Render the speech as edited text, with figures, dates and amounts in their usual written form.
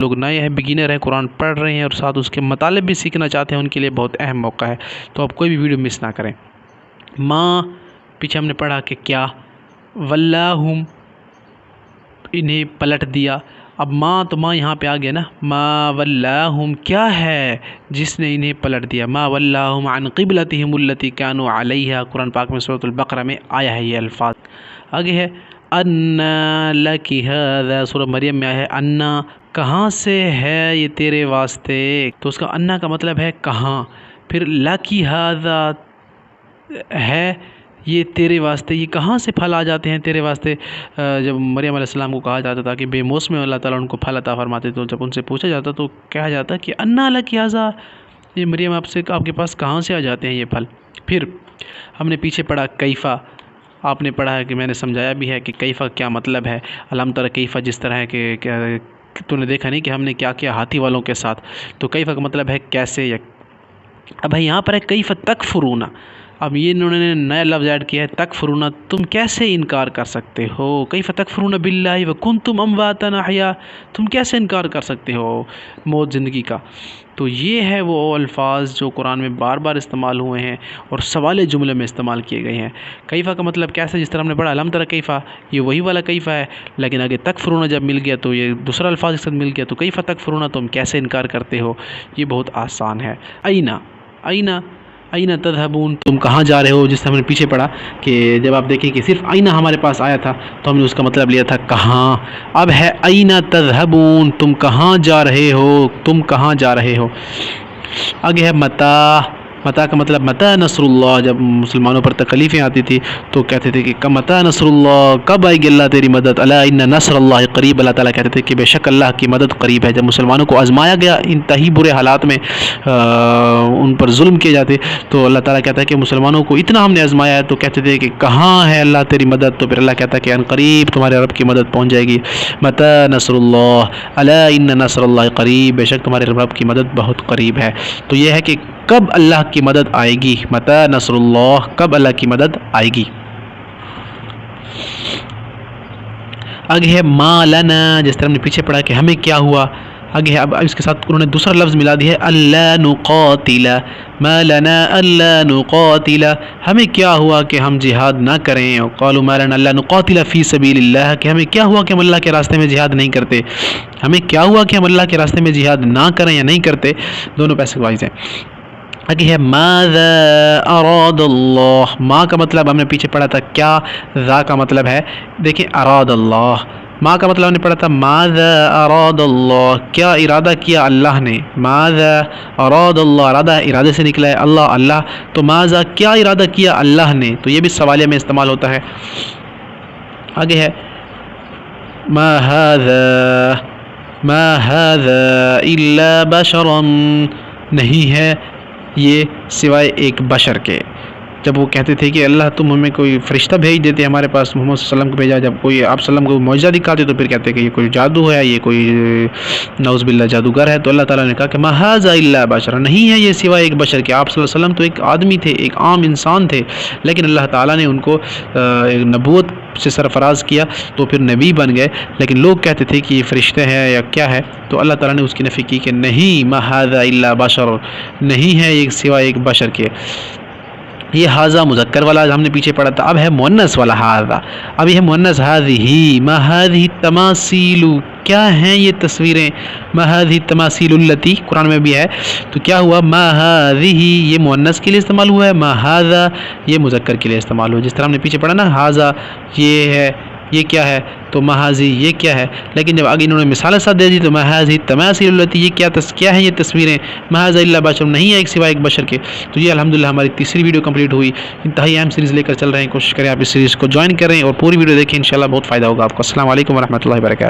لوگ نئے ہیں، بگینر ہیں، قرآن پڑھ رہے ہیں اور ساتھ اس کے مطالب بھی سیکھنا چاہتے ہیں، ان کے لیے بہت اہم موقع ہے، تو آپ کوئی بھی ویڈیو مس نہ کریں۔ ماں پیچھے ہم نے پڑھا کہ کیا، ولاہم انہیں پلٹ دیا، اب ماں تو ماں یہاں پہ آ گیا نا، ما ولاہم کیا ہے جس نے انہیں پلٹ دیا، ما ولاہم عن قبلتہم التی کانوا علیہا، قرآن پاک میں سورۃ البقرہ میں آیا ہے یہ الفاظ۔ آگے ہے انا لک ھذا، سورۃ مریم میں آیا ہے انا، کہاں سے ہے یہ تیرے واسطے، تو اس کا انا کا مطلب ہے کہاں، پھر لکی ھذا ہے یہ تیرے واسطے، یہ کہاں سے پھل آ جاتے ہیں تیرے واسطے۔ جب مریم علیہ السلام کو کہا جاتا تھا کہ بے موسم اللہ تعالیٰ ان کو پھل عطا فرماتے، تو جب ان سے پوچھا جاتا تو کہا جاتا کہ انا لک ھذا، یہ مریم آپ کے پاس کہاں سے آ جاتے ہیں یہ پھل۔ پھر ہم نے پیچھے پڑھا کیفا، آپ نے پڑھا ہے کہ میں نے سمجھایا بھی ہے کہ کیفا کیا مطلب ہے، علم تر کیفا جس طرح ہے کہ تو نے دیکھا نہیں کہ ہم نے کیا کیا ہاتھی والوں کے ساتھ، تو کیفا کا مطلب ہے کیسے، یا اب یہاں پر ہے کیف تکفرون، اب یہ انہوں نے نیا لفظ ایڈ کیا ہے تکفرون، تم کیسے انکار کر سکتے ہو، کیف تکفرون باللہ وکنتم امواتا احیا، تم کیسے انکار کر سکتے ہو موت زندگی کا۔ تو یہ ہے وہ الفاظ جو قرآن میں بار بار استعمال ہوئے ہیں اور سوال جملے میں استعمال کیے گئے ہیں۔ کیفا کا مطلب کیسے، جس طرح ہم نے پڑھا علم تر کیفا، یہ وہی والا کیفا ہے، لیکن آگے تکفرون جب مل گیا تو یہ دوسرا الفاظ کے ساتھ مل گیا، تو کیفا تکفرون، تم کیسے انکار کرتے ہو، یہ بہت آسان ہے۔ اینا، اینا، اینا تذہبون، تم کہاں جا رہے ہو، جس سے ہم نے پیچھے پڑھا کہ جب آپ دیکھیں کہ صرف اینا ہمارے پاس آیا تھا تو ہم نے اس کا مطلب لیا تھا کہاں، اب ہے اینا تذہبون، تم کہاں جا رہے ہو، تم کہاں جا رہے ہو۔ آگے ہے متا، متا کا مطلب متا نصر اللہ، جب مسلمانوں پر تکلیفیں آتی تھی تو کہتے تھے کہ متا نصر اللہ، کب آئے گی اللہ تیری مدد، الا ان نصر اللہ قریب، اللہ تعالیٰ کہتے تھے کہ بے شک اللہ کی مدد قریب ہے۔ جب مسلمانوں کو آزمایا گیا انتہائی برے حالات میں، ان پر ظلم کیے جاتے، تو اللہ تعالیٰ کہتا ہے کہ مسلمانوں کو اتنا ہم نے آزمایا ہے، تو کہتے تھے کہ کہاں ہے اللہ تیری مدد، تو پھر اللہ کہتا ہے کہ ان قریب تمہارے رب کی مدد پہنچ جائے گی، متا نصر اللہ الا ان نصر اللہ قریب، بے شک تمہارے رب کی مدد بہت قریب ہے۔ تو یہ ہے کہ کب اللہ کی مدد آئے گی، متا نصر اللہ، کب اللہ کی مدد آئے گی۔ آگے ہے ما لنا، جس طرح ہم نے پیچھے پڑھا کہ ہمیں کیا ہوا، آگے ہے اب اس کے ساتھ انہوں نے دوسرا لفظ ملا دیا ہے الا نقاتل، ما لنا الا نقاتل، ہمیں کیا ہوا کہ ہم جہاد نہ کریں، قالوا ما لنا الا نقاتل فی سبیل اللہ، کہ ہمیں کیا ہوا کہ ہم اللہ کے راستے میں جہاد نہیں کرتے، ہمیں کیا ہوا کہ ہم اللہ کے راستے میں جہاد نہ کریں یا نہیں کرتے، دونوں پیسے وائز ہیں۔ آگے ہے ماذا اراد اللہ، ما کا مطلب ہم نے پیچھے پڑھا تھا کیا، ذا کا مطلب ہے، دیکھیں اراد اللہ، ما کا مطلب ہم نے پڑھا تھا ماذا اراد اللہ، کیا ارادہ کیا اللہ نے، ماذا اراد اللہ، ارادہ ارادے سے نکلا ہے اللہ، اللہ، تو ماذا کیا ارادہ کیا اللہ نے، تو یہ بھی سوالیہ میں استعمال ہوتا ہے۔ آگے ہے ما هذا الا بشرا، نہیں ہے یہ سوائے ایک بشر کے، جب وہ کہتے تھے کہ اللہ تم ہمیں کوئی فرشتہ بھیج دیتے ہمارے پاس، محمد صلی اللہ علیہ وسلم کو بھیجا، جب کوئی آپ صلی اللہ علیہ وسلم کو معجزہ دکھاتے تو پھر کہتے کہ یہ کوئی جادو ہے، یہ کوئی نعوذ باللہ جادوگر ہے، تو اللہ تعالیٰ نے کہا کہ ما ھذا الا بشر، نہیں ہے یہ سوائے ایک بشر کے، آپ صلی اللہ علیہ وسلم تو ایک آدمی تھے، ایک عام انسان تھے، لیکن اللہ تعالیٰ نے ان کو نبوت سے سرفراز کیا تو پھر نبی بن گئے، لیکن لوگ کہتے تھے کہ یہ فرشتے ہیں یا کیا ہے، تو اللہ تعالیٰ نے اس کی نفی کی کہ نہیں، ما ھذا الا بشر، نہیں ہے یہ سوائے ایک بشر کے۔ یہ ھذا مذکر والا ہم نے پیچھے پڑھا تھا، اب ہے مؤنث والا ھذا، اب یہ ہے مؤنث ھذہ، ما ھذہ التماثیل، کیا ہیں یہ تصویریں، ما ھذہ التماثیل التی، قرآن میں بھی ہے، تو کیا ہوا، ما ھذہ یہ مؤنث کے لیے استعمال ہوا ہے، ما ھذا یہ مذکر کے لیے استعمال ہوا، جس طرح ہم نے پیچھے پڑھا نا ھذا یہ ہے، یہ کیا ہے، تو ما ھذہ یہ کیا ہے، لیکن جب آگے انہوں نے مثال ساتھ دے دی تو ما ھذہ التماثیل التی، یہ کیا ہے یہ تصویریں، ما ھذہ الا بشر، نہیں ہے ایک سوائے ایک بشر کے۔ تو یہ الحمدللہ ہماری تیسری ویڈیو کمپلیٹ ہوئی، انتہائی اہم سیریز لے کر چل رہے ہیں، کوشش کریں آپ اس سیریز کو جوائن کریں اور پوری ویڈیو دیکھیں، انشاءاللہ بہت فائدہ ہوگا آپ کو۔ السلام علیکم ورحمۃ اللہ وبرکاتہ۔